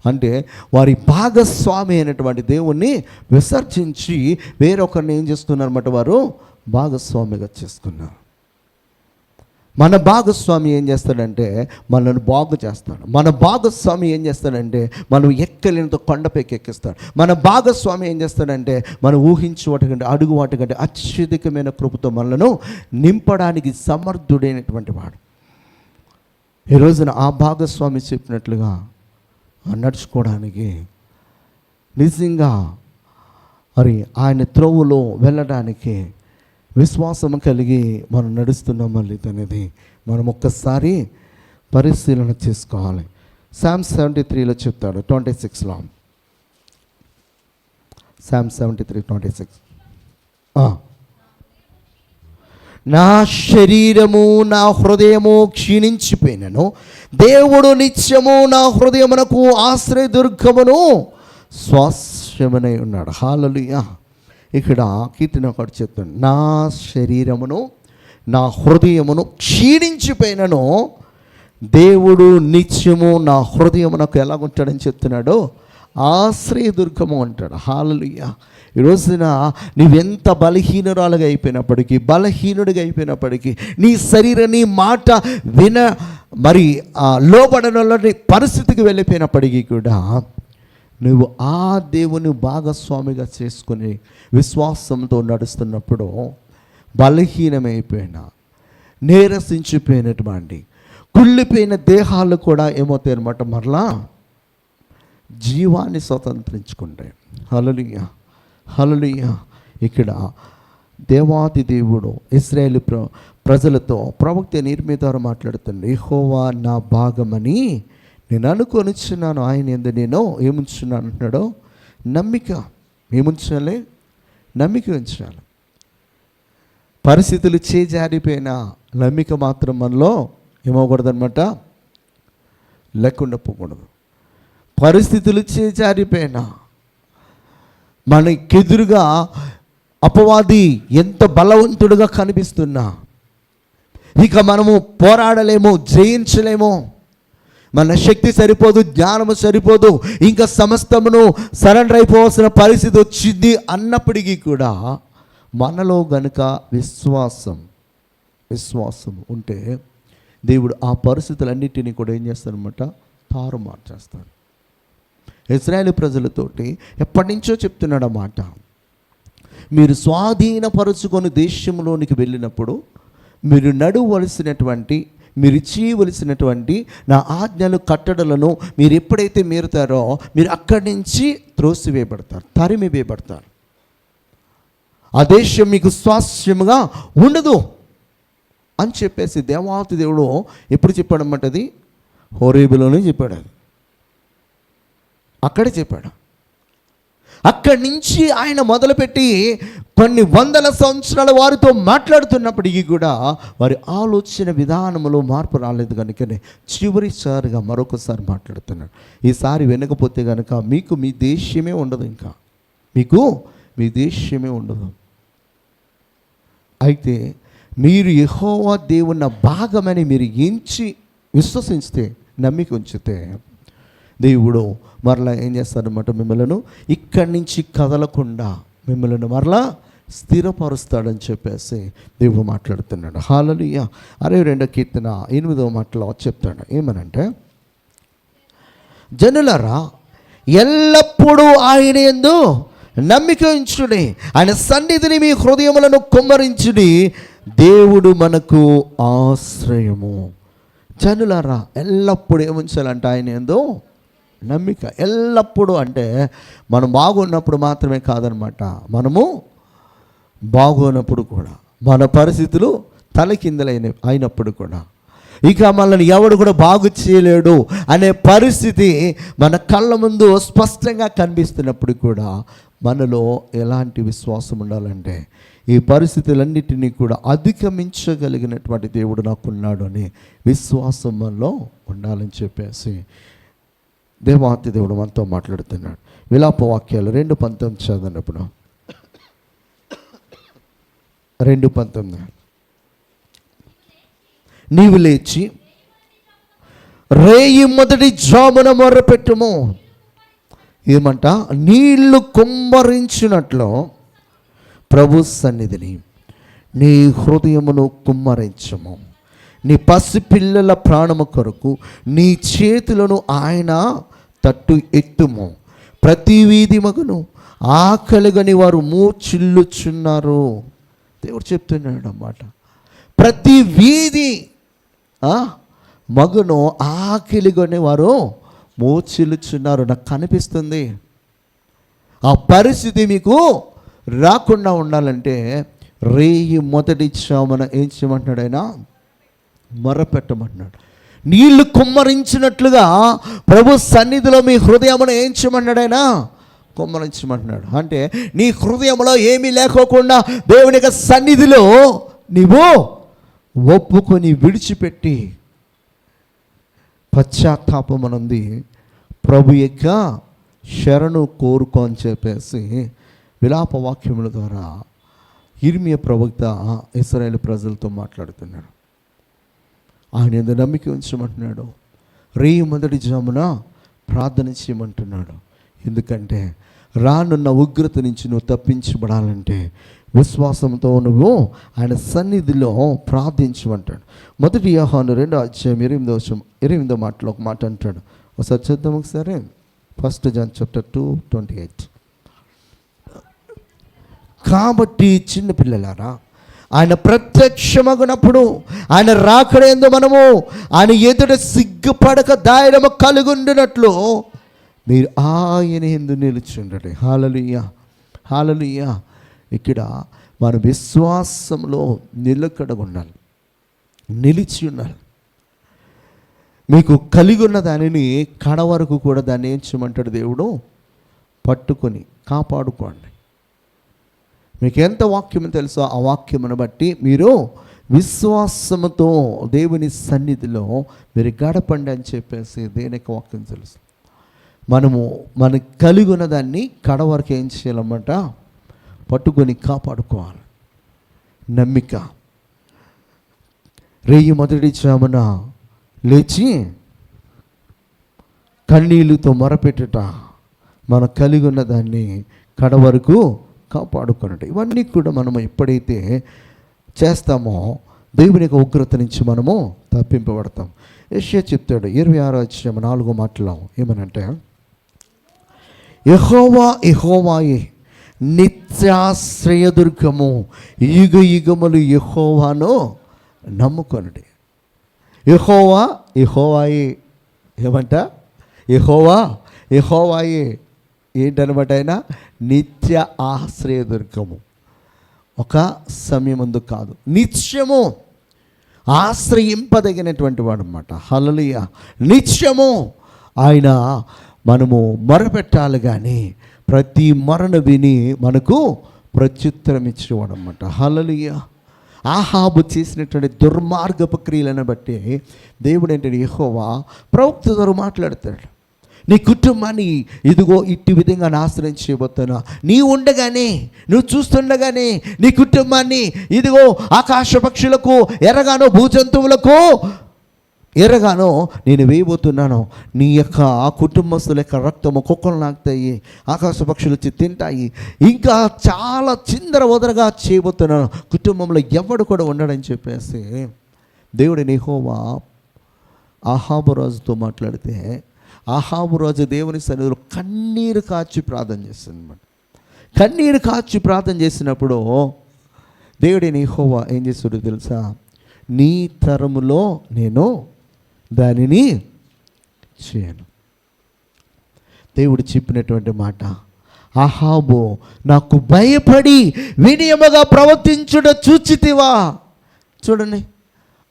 అంటే వారి భాగస్వామి అయినటువంటి దేవుణ్ణి విసర్జించి వేరొకరిని ఏం చేస్తున్నారన్నమాట? వారు భాగస్వామిగా చేసుకున్నారు. మన భాగస్వామి ఏం చేస్తాడంటే మనల్ని బాగు చేస్తాడు. మన భాగస్వామి ఏం చేస్తాడంటే మనం ఎక్కలేనితో కొండపైకి ఎక్కిస్తాడు. మన భాగస్వామి ఏం చేస్తాడంటే మనం ఊహించు వాటికంటే అడుగు వాటికంటే అత్యధికమైన కృపతో మనలను నింపడానికి సమర్థుడైనటువంటి వాడు. ఈ రోజున ఆ భాగస్వామి చెప్పినట్లుగా నడుచుకోవడానికి, నిజంగా మరి ఆయన త్రోవలో వెళ్ళడానికి విశ్వాసం కలిగి మనం నడుస్తున్నామా లేదనేది మనం ఒక్కసారి పరిశీలన చేసుకోవాలి. Psalm 73లో చెప్తాడు 26లో. Psalm 73:26 నా శరీరము నా హృదయము క్షీణించిపోయినను, దేవుడు నిత్యము నా హృదయమునకు ఆశ్రయదుర్గమును స్వాస్యమనై ఉన్నాడు. హల్లెలూయా. ఇక్కడ కీర్తన ఒకటి చెప్తాను, నా శరీరమును నా హృదయమును క్షీణించిపోయినను దేవుడు నిత్యము నా హృదయమునకు ఎలాగుంటాడని చెప్తున్నాడో ఆశ్రయదుర్గము అంటాడు. హల్లెలూయా. ఈ రోజున నీవెంత బలహీనుడిగా అయిపోయినప్పటికీ నీ శరీరం నీ మాట మరి లోబడని పరిస్థితికి వెళ్ళిపోయినప్పటికీ కూడా నువ్వు ఆ దేవుని భాగస్వామిగా చేసుకుని విశ్వాసంతో నడుస్తున్నప్పుడు బలహీనమైపోయిన నీరసించిపోయినటువంటి కుళ్ళిపోయిన దేహాలు కూడా ఏమవుతాయి అన్నమాట, మరలా జీవాన్ని స్వతంత్రించుకుంటాయి. హల్లెలూయా, హల్లెలూయా. ఇక్కడ దేవాది దేవుడు ఇశ్రాయేలు ప్రజలతో ప్రవక్త ఇర్మీయా ద్వారా మాట్లాడుతుంది. యెహోవా నా భాగమని నేను అనుకొనిచున్నాను, ఆయన యందు నేను ఏముంచున్నాను అంటున్నాడో నమ్మిక. ఏముంచాలి? నమ్మిక ఉంచాలి. పరిస్థితులు చేజారిపోయిన నమ్మిక మాత్రం మనలో ఏమవకూడదు అనమాట, లేకుండా పోకూడదు. పరిస్థితులు చేజారిపోయినా మనకెదురుగా అపవాది ఎంత బలవంతుడుగా కనిపిస్తున్నా ఇక మనము పోరాడలేము, జయించలేము, మన శక్తి సరిపోదు, జ్ఞానము సరిపోదు, ఇంకా సమస్తమును సరెండర్ అయిపోవాల్సిన పరిస్థితి వచ్చింది అన్నప్పటికీ కూడా మనలో గనుక విశ్వాసం ఉంటే దేవుడు ఆ పరిస్థితులన్నిటినీ కూడా ఏం చేస్తాడనమాట, తారుమారు చేస్తాడు. ఇశ్రాయేలు ప్రజలతోటి ఎప్పటి నుంచో చెప్తున్నాడు ఆ మాట, మీరు స్వాధీనపరుచుకొని దేశంలోనికి వెళ్ళినప్పుడు మీరు నడువలసినటువంటి, మీరు చేయవలసినటువంటి నా ఆజ్ఞలు కట్టడలను మీరు ఎప్పుడైతే మీరుతారో మీరు అక్కడి నుంచి త్రోసివేయబడతారు, తరిమివేయబడతారు. ఆ దేశం మీకు స్వాస్థ్యముగా ఉండదు అని చెప్పేసి దేవాతి దేవుడు ఎప్పుడు చెప్పాడన్నమాట, అది హోరేబులోనే చెప్పాడు. అది అక్కడే చెప్పాడు. అక్కడి నుంచి ఆయన మొదలుపెట్టి కొన్ని వందల సంవత్సరాల వారితో మాట్లాడుతున్నప్పటికీ కూడా వారి ఆలోచన విధానంలో మార్పు రాలేదు కనుకనే చివరిసారిగా మరొకసారి మాట్లాడుతున్నాడు. ఈసారి వినకపోతే కనుక మీకు మీ దేశమే ఉండదు, ఇంకా మీకు మీ దేశమే ఉండదు. అయితే మీరు యెహోవా దేవుని భాగమని మీరు ఎంచి విశ్వసిస్తే, నమ్మిక ఉంచితే దేవుడు మరలా ఏం చేస్తాడనమాట, మిమ్మల్ని ఇక్కడి నుంచి కదలకుండా మిమ్మల్ని మరలా స్థిరపరుస్తాడని చెప్పేసి దేవుడు మాట్లాడుతున్నాడు. హల్లెలూయా. 62వ కీర్తన 8వ మాటలో చెప్తాడు, ఏమనంటే, జనులారా ఎల్లప్పుడూ ఆయన యందు నమ్మిక ఉంచుడి, ఆయన సన్నిధిని మీ హృదయములను కుమ్మరించుడి, దేవుడు మనకు ఆశ్రయము. జనులారా ఎల్లప్పుడూ ఏముంచాలంట, ఆయన యందు నమ్మిక. ఎల్లప్పుడూ అంటే మనం బాగున్నప్పుడు మాత్రమే కాదనమాట, మనము బాగోనప్పుడు కూడా, మన పరిస్థితులు అయినప్పుడు కూడా, ఇక మనల్ని ఎవడు కూడా బాగు చేయలేడు అనే పరిస్థితి మన కళ్ళ ముందు స్పష్టంగా కనిపిస్తున్నప్పుడు కూడా మనలో ఎలాంటి విశ్వాసం ఉండాలంటే, ఈ పరిస్థితులన్నిటినీ కూడా అధిగమించగలిగినటువంటి దేవుడు నాకున్నాడు అని విశ్వాసం మనలో ఉండాలని చెప్పేసి దేవాతి దేవుడు మనతో మాట్లాడుతున్నాడు. విలాప వాక్యాలు 2:19 చదివినప్పుడు, 2:19, నీవు లేచి రేయి మొదటి జామున మొర్రపెట్టుము, ఏమంట, నీళ్లు కుమ్మరించినట్లు ప్రభు సన్నిధిని నీ హృదయమును కుమ్మరించము, నీ పసిపిల్లల ప్రాణము కొరకు నీ చేతులను ఆయన తట్టు ఎత్తుము, ప్రతి వీధి మగును ఆకలిగని వారు మూర్ఛిల్లుచున్నారు. దేవుడు చెప్తున్నాడు అన్నమాట, ప్రతి వీధి మగును ఆకలిగని వారు మూర్ఛిల్లుచున్నారు. నాకు కనిపిస్తుంది ఆ పరిస్థితి మీకు రాకుండా ఉండాలంటే రేయి మొదటి చామున ఏం చేయమంటున్నాడు, ఆయన మొర్రపెట్టమంటున్నాడు. నీళ్లు కుమ్మరించినట్లుగా ప్రభు సన్నిధిలో మీ హృదయమును ఏం చేయమన్నాడు, ఆయన కుమ్మరించమంటున్నాడు. అంటే నీ హృదయంలో ఏమీ లేకోకుండా దేవుని యొక్క సన్నిధిలో నీవు ఒప్పుకొని విడిచిపెట్టి పశ్చాత్తాపమనుంది ప్రభు యొక్క శరణు కోరుకో అని చెప్పేసి విలాప వాక్యముల ద్వారా యిర్మీయా ప్రవక్త ఇశ్రాయేలు ప్రజలతో మాట్లాడుతున్నాడు. ఆయన యందు నమ్మిక ఉంచమంటున్నాడు. రేయి మొదటి జామున ప్రార్థన చేయమంటున్నాడు. ఎందుకంటే రానున్న ఉగ్రత నుంచి నువ్వు తప్పించబడాలంటే విశ్వాసంతో నువ్వు ఆయన సన్నిధిలో ప్రార్థించమంటాడు. 1 యోహాను 2:28 మాటలో ఒక మాట అంటాడు. ఒకసారి చూద్దాం. ఒకసారి 1 John 2:28. కాబట్టి చిన్న పిల్లలారా, ఆయన ప్రత్యక్షమగునప్పుడు ఆయన రాకడేందు మనము ఆయన ఎదుట సిగ్గుపడక ధైర్యము కలుగుండినట్లు మీరు ఆయన యందు నిలిచుండండి. హల్లెలూయా, హల్లెలూయా. ఇక్కడ మన విశ్వాసంలో నిలకడగా ఉండాలి, నిలిచి ఉండాలి. మీకు కలిగి ఉన్న దానిని కడ వరకు కూడా దాన్ని ఏం చేయమంటాడు దేవుడు? పట్టుకొని కాపాడుకోండి. మీకు ఎంత వాక్యం తెలుసో ఆ వాక్యమును బట్టి మీరు విశ్వాసముతో దేవుని సన్నిధిలో మీరు గడపండి అని చెప్పేసి దేనికి వాక్యం తెలుసు. మనకు కలిగి ఉన్న దాన్ని కడ వరకు ఏం చేయాలన్నమాట? పట్టుకొని కాపాడుకోవాలి. నమ్మిక. రేయి మొదటి జామున లేచి కన్నీళ్ళతో మొరపెట్టుట, మనం కలిగి ఉన్న దాన్ని కడ వరకు కాపాడుకున్నట్టు. ఇవన్నీ కూడా మనము ఎప్పుడైతే చేస్తామో దేవుని యొక్క ఉగ్రత నుంచి మనము తప్పింపబడతాం. యెషయా చెప్తాడు 26:4 మాటలో ఏమనంటే, యెహోవా యెహోవాయే నిత్యాశ్రయదుర్గము, యుగ యుగములు యెహోవాను నమ్ముకొనుడి. యెహోవా యెహోవాయే. ఏమంట? యెహోవా యెహోవాయే. ఏంటనమాట? ఆయన నిత్య ఆశ్రయదుర్గము. ఒక సమయమందు కాదు, నిత్యము ఆశ్రయింపదగినటువంటి వాడు అన్నమాట. హల్లెలూయా. నిత్యము ఆయన మనము మొరపెట్టాలి, కానీ ప్రతి మొరను విని మనకు ప్రత్యుత్తరం ఇచ్చేవాడు అన్నమాట. హల్లెలూయా. ఆహాబు చేసినటువంటి దుర్మార్గపు క్రియలను బట్టి దేవుడు ఏంటంటే యెహోవా ప్రవక్త ద్వారా మాట్లాడతాడు. నీ కుటుంబాన్ని ఇదిగో ఇట్టి విధంగా నాశనం చేయబోతున్నా, నీ ఉండగానే, నువ్వు చూస్తుండగానే నీ కుటుంబాన్ని ఇదిగో ఆకాశ పక్షులకు ఎరగానో భూజంతువులకు ఎరగానో నేను వేయబోతున్నాను. నీ యొక్క ఆ కుటుంబస్తుల యొక్క రక్తము కుక్కలు నాకుతాయి, ఆకాశ పక్షులు వచ్చి తింటాయి, ఇంకా చాలా చిందర వదరగా చేయబోతున్నాను, కుటుంబంలో ఎవడు కూడా ఉండడని చెప్పేసి దేవుడిని యెహోవా ఆహాబు రాజుతో మాట్లాడితే ఆహాబు రాజు దేవుని సన్నిధిలో కన్నీరు కాచి ప్రార్థన చేస్తుంది అన్నమాట. కన్నీరు కాచి ప్రార్థన చేసినప్పుడు దేవుడిని యెహోవా ఏం చేస్తాడో తెలుసా? నీ తరములో నేను దానిని చేయను. దేవుడు చెప్పినటువంటి మాట, ఆహాబు నాకు భయపడి వినయముగా ప్రవర్తించుట చూచితివా. చూడండి,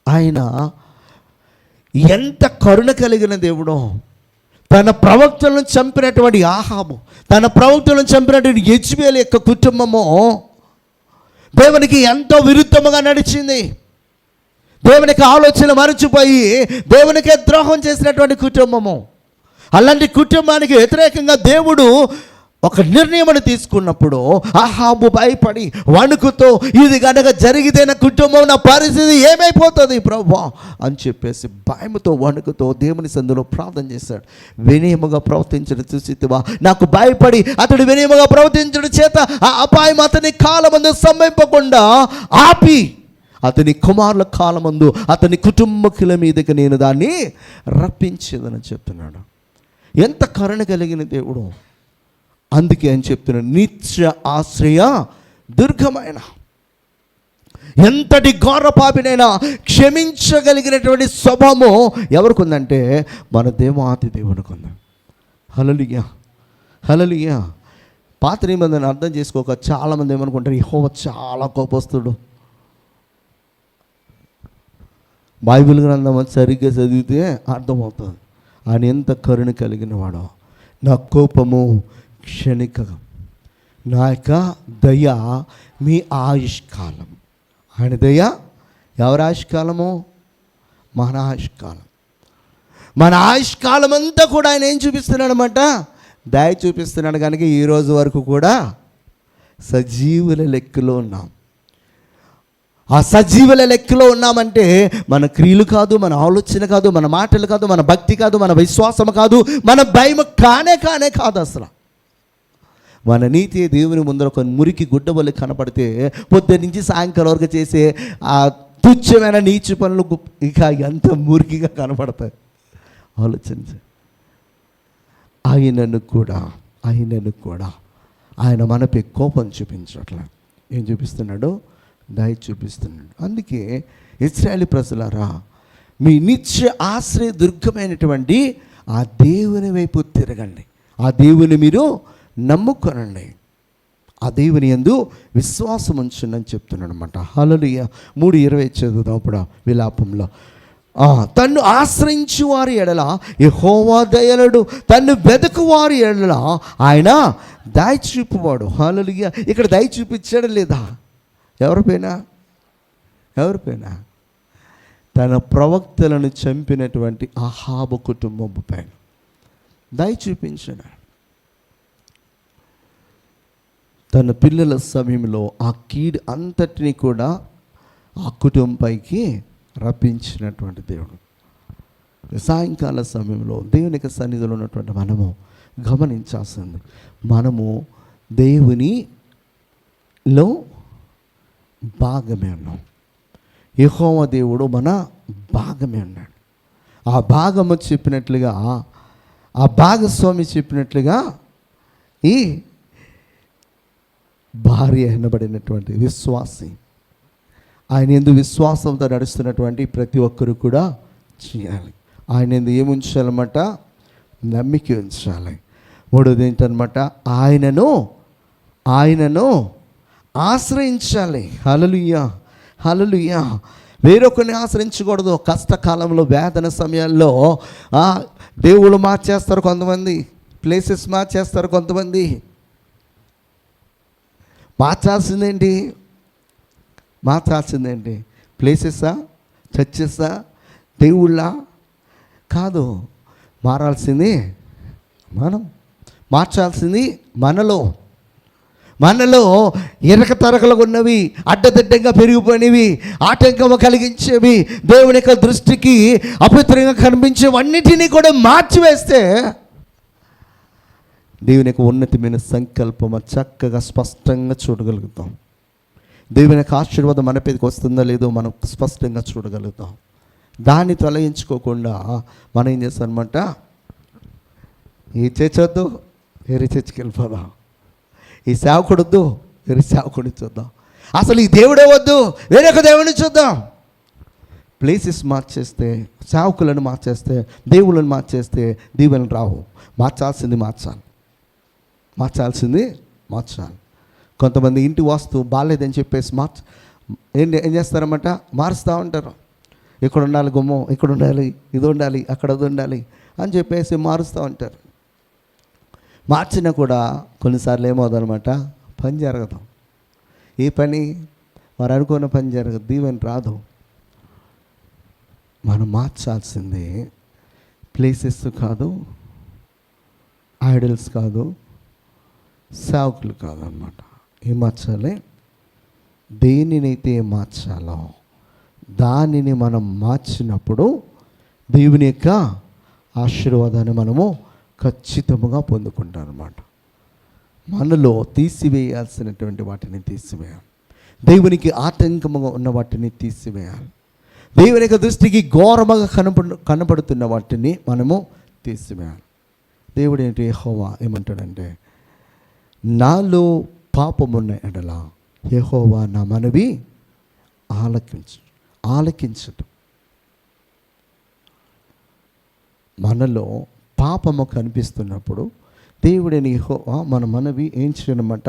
ఆయన ఎంత కరుణ కలిగిన దేవుడో. తన ప్రవక్తలను చంపినటువంటి ఆహాబు, తన ప్రవక్తలను చంపినటువంటి యెజ్బేలు యొక్క కుటుంబము దేవునికి ఎంతో విరుద్ధముగా నడిచింది. దేవునికి ఆలోచన మరచిపోయి దేవునికే ద్రోహం చేసినటువంటి కుటుంబము. అలాంటి కుటుంబానికి వ్యతిరేకంగా దేవుడు ఒక నిర్ణయం తీసుకున్నప్పుడు ఆహాబు భయపడి వణుకుతో, ఇది కనుక జరిగితే నా కుటుంబం, నా పరిస్థితి ఏమైపోతుంది ప్రభువా అని చెప్పేసి భయముతో వణుకుతో దేవుని సందులో ప్రార్థన చేశాడు. వినయముగా ప్రవర్తించడం చూసితివా. నాకు భయపడి అతడు వినయముగా ప్రవర్తించడం చేత ఆ అపాయం అతని కాలమందు సంభవింపకుండా ఆపి అతని కుమారుల కాలమందు అతని కుటుంబకుల మీదకి నేను దాన్ని రప్పించేదని చెప్తున్నాడు. ఎంత కరుణ కలిగిన దేవుడు. అందుకే అని చెప్తున్నాడు, నిత్య ఆశ్రయ దుర్గమైన. ఎంతటి ఘోర పాపినైనా క్షమించగలిగినటువంటి స్వభావము ఎవరికి ఉందంటే మన దేవాతి దేవునికి ఉంది. హల్లెలూయా, హల్లెలూయా. పాత నిబంధన అర్థం చేసుకోక చాలామంది ఏమనుకుంటారు, యెహోవా చాలా కోపస్తుడు. బైబిల్ గ్రంథం సరిగ్గా చదివితే అర్థమవుతుంది ఆయన ఎంత కరుణ కలిగిన వాడో. నా కోపము క్షణికం, నా యొక్క దయ మీ ఆయుష్కాలం. ఆయన దయ ఎవరి ఆయుష్కాలము? మన ఆయుష్కాలం. మన ఆయుష్కాలం అంతా కూడా ఆయన ఏం చూపిస్తున్నాడు అన్నమాట? దయ చూపిస్తున్నాడు. కనుక ఈరోజు వరకు కూడా సజీవుల లెక్కలో ఉన్నాం. ఆ సజీవుల లెక్కలో ఉన్నామంటే మన క్రియలు కాదు, మన ఆలోచన కాదు, మన మాటలు కాదు, మన భక్తి కాదు, మన విశ్వాసం కాదు, మన భయం కానే కాదు. అసలు మన నీతి దేవుని ముందర ఒక మురికి గుడ్డ వల్ల కనపడితే పొద్దున్న నుంచి సాయంకాలం వరకు చేసే ఆ తుచ్చమైన నీచు పనులు ఇక ఎంత మురికిగా కనపడతాయి. ఆలోచించండి. ఆయనను కూడా ఆయన మనపై కోపం చూపించట్ల. ఏం చూపిస్తున్నాడు? దయ చూపిస్తున్నాడు. అందుకే ఇశ్రాయేలు ప్రజలారా, మీ నిత్య ఆశ్రయ దుర్గమైనటువంటి ఆ దేవుని వైపు తిరగండి. ఆ దేవుని మీరు నమ్ముకొనండి. ఆ దేవుని యందు విశ్వాసం ఉంచండి అని చెప్తున్నాడు అనమాట. హల్లెలూయా. 3:20 చదువుదాం ఇప్పుడు విలాపంలో. తన్ను ఆశ్రయించు వారి ఎడల యెహోవా దయలుడు, తన్ను వెదకు వారి ఎడల ఆయన దయ చూపువాడు. హల్లెలూయా. ఇక్కడ దయ చూపించాడు లేదా? ఎవరిపైనా? తన ప్రవక్తలను చంపినటువంటి అహాబు కుటుంబం పైన దయ చూపించాడు. తన పిల్లల సమయంలో ఆ కీడు అంతటినీ కూడా ఆ కుటుంబంపైకి రప్పించినటువంటి దేవుడు. సాయంకాల సమయంలో దేవుని యొక్క సన్నిధిలో ఉన్నటువంటి మనము గమనించాల్సింది, మనము దేవునిలో భాగమే ఉన్నాం. యెహోవా దేవుడు మన భాగమే ఉన్నాడు. ఆ భాగము చెప్పినట్లుగా, ఆ భాగస్వామి చెప్పినట్లుగా ఈ భార్య అనబడినటువంటి విశ్వాసి, ఆయన యందు విశ్వాసంతో నడుస్తున్నటువంటి ప్రతి ఒక్కరు కూడా చేయాలి. ఆయన యందు ఏముంచాలన్నమాట? నమ్మిక ఉంచాలి. మూడోది ఏంటన్నమాట? ఆయనను ఆశ్రయించాలి. హల్లెలూయా. వేరొకరిని ఆశ్రయించకూడదు. కష్టకాలంలో, వేదన సమయాల్లో దేవుళ్ళు మార్చేస్తారు కొంతమంది, ప్లేసెస్ మార్చేస్తారు కొంతమంది. మార్చాల్సిందేంటి? ప్లేసెసా, చర్చెసా, దేవుళ్ళ కాదు. మారాల్సింది మనం. మార్చాల్సింది మనలో ఎరక తరకలు ఉన్నవి, అడ్డదిడ్డంగా పెరిగిపోయినవి, ఆటంకము కలిగించేవి, దేవుని యొక్క దృష్టికి అపవిత్రంగా కనిపించేవన్నిటినీ కూడా మార్చివేస్తే దేవుని యొక్క ఉన్నతమైన సంకల్పము చక్కగా స్పష్టంగా చూడగలుగుతాం. దేవుని యొక్క ఆశీర్వాదం మన మీదకి వస్తుందో లేదో మనం స్పష్టంగా చూడగలుగుతాం. దాన్ని తొలగించుకోకుండా మనం ఏం చేస్తామన్నమాట? ఈ చర్చ్ వద్దు, వేరే చర్చికి వెళ్ళిపోదాం. ఈ సేవకుడు వద్దు, వేరే సేవకుడిని చూద్దాం. అసలు ఈ దేవుడే వద్దు, వేరే ఒక దేవుడిని చూద్దాం. ప్లేసెస్ మార్చేస్తే, సేవకులను మార్చేస్తే, దేవుళ్ళని మార్చేస్తే దీవెనలు రావు. మార్చాల్సింది మార్చాలి. కొంతమంది ఇంటి వాస్తు బాగాలేదని చెప్పేసి ఏం చేస్తారన్నమాట? మారుస్తూ ఉంటారు. ఇక్కడ ఉండాలి గుమ్మం, ఇక్కడ ఉండాలి, ఇది ఉండాలి, అక్కడ అది ఉండాలి అని చెప్పేసి మారుస్తూ ఉంటారు. మార్చినా కూడా కొన్నిసార్లు ఏమవుతుందన్నమాట? పని జరగదు. ఈ పని వారు అనుకున్న పని జరగదు, దీవెన రాదు. మనం మార్చాల్సింది ప్లేసెస్ కాదు, ఐడల్స్ కాదు, సేవకులు కాదన్నమాట. ఏం మార్చాలి? దేనినైతే మార్చాలో దానిని మనం మార్చినప్పుడు దేవుని యొక్క ఆశీర్వాదాన్ని మనము ఖచ్చితంగా పొందుకుంటాం అన్నమాట. మనలో తీసివేయాల్సినటువంటి వాటిని తీసివేయాలి. దేవునికి ఆటంకముగా ఉన్న వాటిని తీసివేయాలి. దేవుని యొక్క దృష్టికి ఘోరముగా కనపడుతున్న వాటిని మనము తీసివేయాలి. దేవుడు ఏంటి? యెహోవా ఏమంటాడంటే, నాలో పాపమున్న ఎడల యెహోవా నా మనవి ఆలకించటం. మనలో పాపము కనిపిస్తున్నప్పుడు దేవుడిని యెహోవా మన మనవి ఏం చేయనమాట?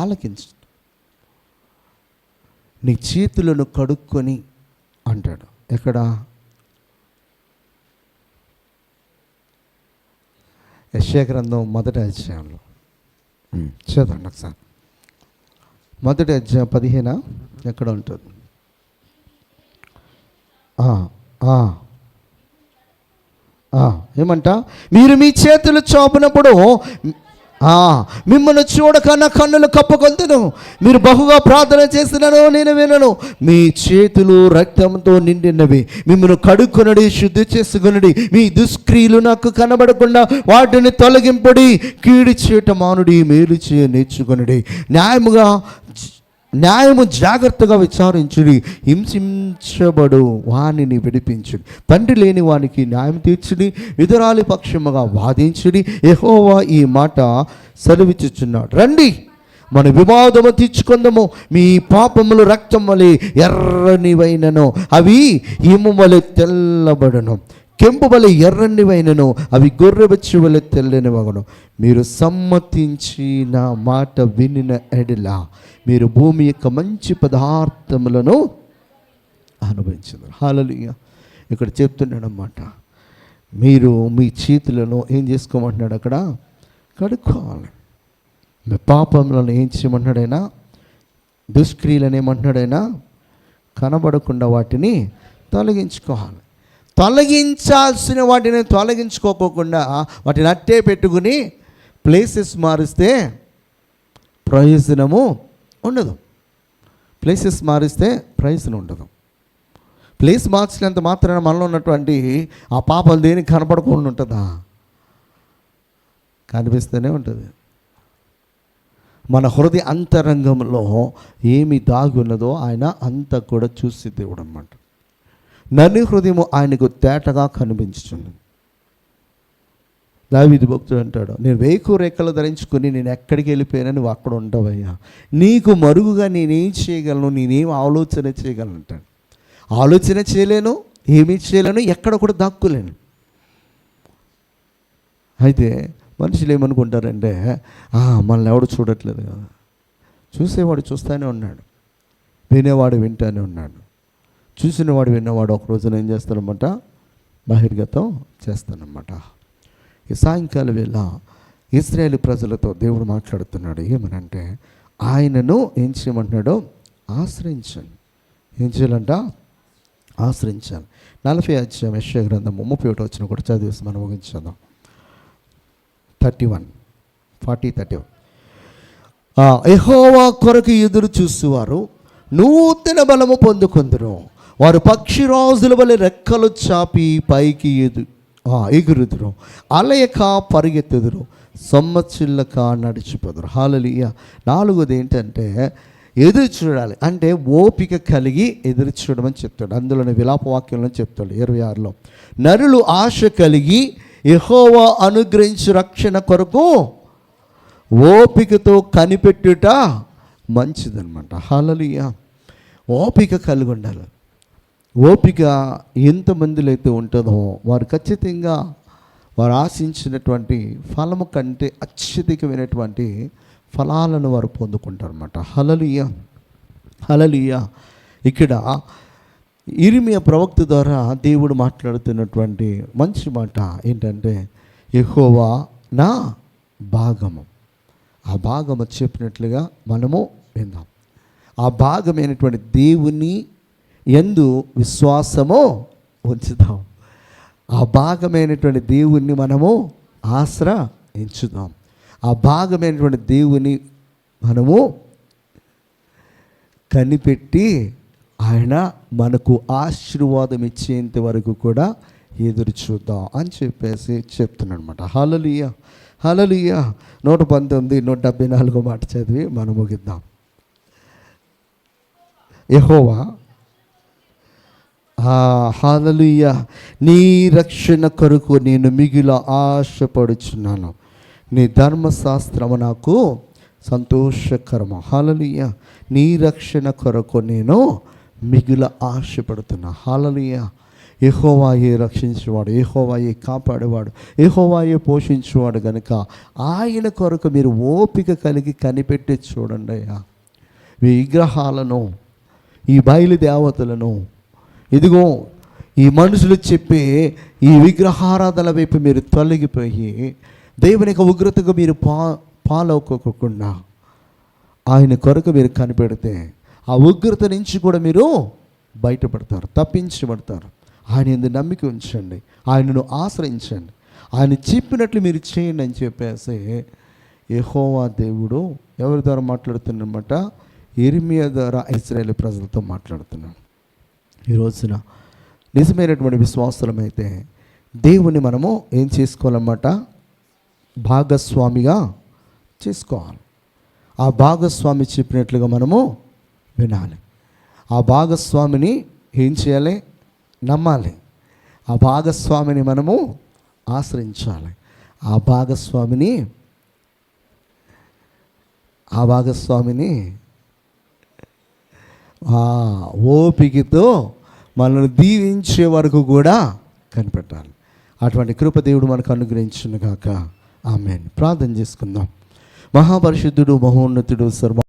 ఆలకించటం. నీ చేతులను కడుక్కొని అంటాడు. ఎక్కడ? యెషయా గ్రంథం 1వ అధ్యాయంలో చదవండి ఒకసారి. 1వ అధ్యాయం 15 ఎక్కడ ఉంటుంది? ఏమంట? మీరు మీ చేతులు చాపినప్పుడు మిమ్మల్ని చూడక నా కన్నులు కప్పుకొందును, మీరు బహుగా ప్రార్థన చేసినను నేను వినను. మీ చేతులు రక్తంతో నిండినవి, మిమ్మల్ని కడుక్కొనడి, శుద్ధి చేసుకొనడి. మీ దుష్క్రియలు నాకు కనబడకుండా వాటిని తొలగింపడి, కీడు చేయట మానుడి, మేలు చేయ నేర్చుకొనడి. న్యాయము జాగ్రత్తగా విచారించుడి, హింసించబడు వానిని విడిపించుడి. తండ్రి లేని వానికి న్యాయం తీర్చుడి, విధురాలి పక్షముగా వాదించుడి. యెహోవా ఈ మాట సెలవిచ్చుచున్నాడు. రండి, మన వివాదము తీర్చుకుందాము. మీ పాపములు రక్తం వలె ఎర్రనివైనను, అవి హిమ వలె తెల్లబడను. కెంపు వలె ఎర్రనివైనను, అవి గొర్రెబెచ్చు వలె తెల్లనివగను. మీరు సమ్మతించి నా మాట వినిన ఎడల మీరు భూమి యొక్క మంచి పదార్థములను అనుభవించారు. హల్లెలూయా. ఇక్కడ చెప్తున్నాడు అన్నమాట, మీరు మీ చేతులను ఏం చేసుకోమంటున్నాడు, అక్కడ కడుక్కోవాలి. మీ పాపములను ఏం చేయమంటున్నాడైనా, దుష్క్రియలను ఏమంటున్నాడైనా, కనబడకుండా వాటిని తొలగించుకోవాలి. తొలగించాల్సిన వాటిని తొలగించుకోకుండా వాటిని అట్టే పెట్టుకుని ప్లేసెస్ మారిస్తే ప్రయోజనము ఉండదు. ప్లేసెస్ మారిస్తే ప్రయోజనం ఉండదు. ప్లేస్ మార్చినంత మాత్రాన మనలో ఉన్నటువంటి ఆ పాపం దేనికి కనపడకుండా ఉంటుందా? కనిపిస్తూనే ఉంటుంది. మన హృదయ అంతరంగంలో ఏమి దాగి ఉన్నదో ఆయన అంతా కూడా చూసి దేవుడు అన్నమాట. నన్ను హృదయము ఆయనకు తేటగా కనిపించుతుంది. దావీదు భక్తుడు అంటాడు, నేను వేకు రెక్కలు ధరించుకుని నేను ఎక్కడికి వెళ్ళిపోయినా నువ్వు అక్కడ ఉండవయ్యా, నీకు మరుగుగా నేనేం చేయగలను, నేనేం ఆలోచన చేయగలను అంటాడు. ఆలోచన చేయలేను, ఏమీ చేయలేను, ఎక్కడ కూడా దాక్కోలేను. అయితే మనుషులు ఏమనుకుంటారంటే, మనల్ని ఎవడు చూడట్లేదు కదా. చూసేవాడు చూస్తూనే ఉన్నాడు, వినేవాడు వింటూనే ఉన్నాడు. చూసినవాడు విన్నవాడు ఒక రోజున ఏం చేస్తానమాట, బహిర్గతం చేస్తానమాట. ఈ సాయంకాలం వేళ ఇశ్రాయేలు ప్రజలతో దేవుడు మాట్లాడుతున్నాడు. ఏమనంటే, ఆయనను ఏం చేయమంటున్నాడో ఆశ్రయించండి. ఏం చేయాలంట? ఆశ్రయించాలి. 40 అధ్యాయం యెషయా గ్రంథం 31 వచనం కూడా చదివేసి మనం ముగించేద్దాం. 40:31 యెహోవా కొరకు ఎదురు చూస్తువారు నూతన బలము పొందుకొందురు, వారు పక్షిరాజుల వలె రెక్కలు చాపి పైకి ఎగురుదురు, అలయక పరిగెత్తుదురు, సొమ్మచిల్లక నడిచిపోదురు. హల్లెలూయా. 4వది ఏంటంటే, ఎదురు చూడాలి అంటే ఓపిక కలిగి ఎదురు చూడడం అని చెప్తాడు. అందులోని విలాపవాక్యంలో చెప్తాడు 26లో, నరులు ఆశ కలిగి యెహోవా అనుగ్రహించు రక్షణ కొరకు ఓపికతో కనిపెట్టుట మంచిదన్నమాట. హల్లెలూయా. ఓపిక కలిగి ఉండాలి. ఓపిక ఎంతమందిలో అయితే ఉంటుందో వారు ఖచ్చితంగా వారు ఆశించినటువంటి ఫలము కంటే అత్యధికమైనటువంటి ఫలాలను వారు పొందుకుంటారన్నమాట. హల్లెలూయా. హల్లెలూయా. ఇక్కడ ఇర్మియా ప్రవక్త ద్వారా దేవుడు మాట్లాడుతున్నటువంటి మంచి మాట ఏంటంటే, యెహోవా నా భాగము. ఆ భాగము చెప్పినట్లుగా మనము విందాం. ఆ భాగమైనటువంటి దేవుని యందు విశ్వాసము ఉంచుదాం. ఆ భాగమైనటువంటి దేవుణ్ణి మనము ఆశ్రయించుదాం. ఆ భాగమైనటువంటి దేవుని మనము కనిపెట్టి ఆయన మనకు ఆశీర్వాదం ఇచ్చేంత వరకు కూడా ఎదురు చూద్దాం అని చెప్పేసి చెప్తున్నాడు అనమాట. హల్లెలూయా. హల్లెలూయా. 119, 174 మాట చదివి మనం ముగిద్దాం. యెహోవా, హల్లెలూయా, నీ రక్షణ కొరకు నేను మిగిల ఆశపడుచున్నాను, నీ ధర్మశాస్త్రము నాకు సంతోషకరము. హల్లెలూయా. నీ రక్షణ కొరకు నేను మిగిల ఆశపడుతున్నా. హల్లెలూయా. యెహోవాయే రక్షించేవాడు, యెహోవాయే కాపాడేవాడు, యెహోవాయే పోషించేవాడు కనుక ఆయన కొరకు మీరు ఓపిక కలిగి కనిపెట్టి చూడండి అయ్యా. ఈ విగ్రహాలను, ఈ బయలుదేవతలను, ఇదిగో ఈ మనుషులు చెప్పే ఈ విగ్రహారాధన వైపు మీరు తొలగిపోయి దేవుని యొక్క ఉగ్రతకు మీరు పాలవుకోకుండా ఆయన కొరకు మీరు కనిపెడితే ఆ ఉగ్రత నుంచి కూడా మీరు బయటపడతారు, తప్పించబడతారు. ఆయన యందు నమ్మిక ఉంచండి, ఆయనను ఆశ్రయించండి, ఆయన చెప్పినట్లు మీరు చేయండి అని చెప్పేసి యెహోవా దేవుడు ఎవరి ద్వారా మాట్లాడుతున్నమాట? యిర్మీయా ద్వారా ఇశ్రాయేలు ప్రజలతో మాట్లాడుతున్నాడు. ఈ రోజున నిజమైనటువంటి విశ్వాసులమైతే దేవుని మనము ఏం చేసుకోవాలన్నమాట? భాగస్వామిగా చేసుకోవాలి. ఆ భాగస్వామి చెప్పినట్లుగా మనము వినాలి. ఆ భాగస్వామిని ఏం చేయాలి? నమ్మాలి. ఆ భాగస్వామిని మనము ఆశ్రయించాలి. ఆ భాగస్వామిని ఓపికతో మనల్ని దీవించే వరకు కూడా కనిపెట్టాలి. అటువంటి కృప దేవుడు మనకు అనుగ్రహించును గాక. ఆమేన్. ప్రార్థన చేసుకుందాం. మహాపరిశుద్ధుడు, మహోన్నతుడు, సర్వ